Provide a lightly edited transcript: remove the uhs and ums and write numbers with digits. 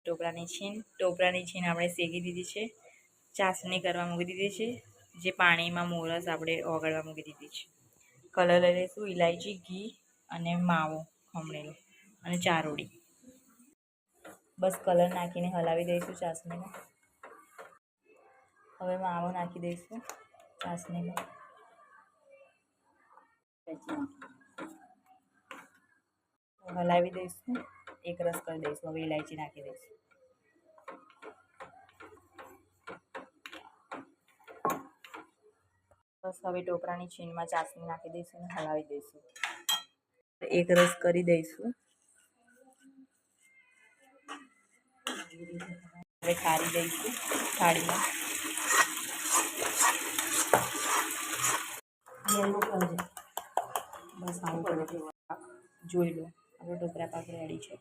ટોપરાની છીણ આપણે શેકી દીધી છે, ચાસણી કરવા મૂકી દીધી છે, જે પાણીમાં મોરસ આપણે ઓગળવા મૂકી દીધી છે. કલર લઈ લઈશું, ઇલાયચી, ઘી અને માવો ખમણેલો અને ચારોડી. બસ કલર નાખીને હલાવી દઈશું ચાસણીમાં. હવે માવો નાખી દઈશું ચાસણીમાં. હલાવી દઈશું, એક રસ કરી દઈશું. હવે ઇલાયચી નાખી દઈશું. બસ હવે ટોપરાની છીણમાં ચાસણી નાખી દઈશું અને હલાવી દઈશું. એક રસ કરી દઈશું. હવે કાઢી દઈશું થાળીમાં. બસ આવું કરો, જોઈ લો આપણો ટોપરા પાક રેડી છે.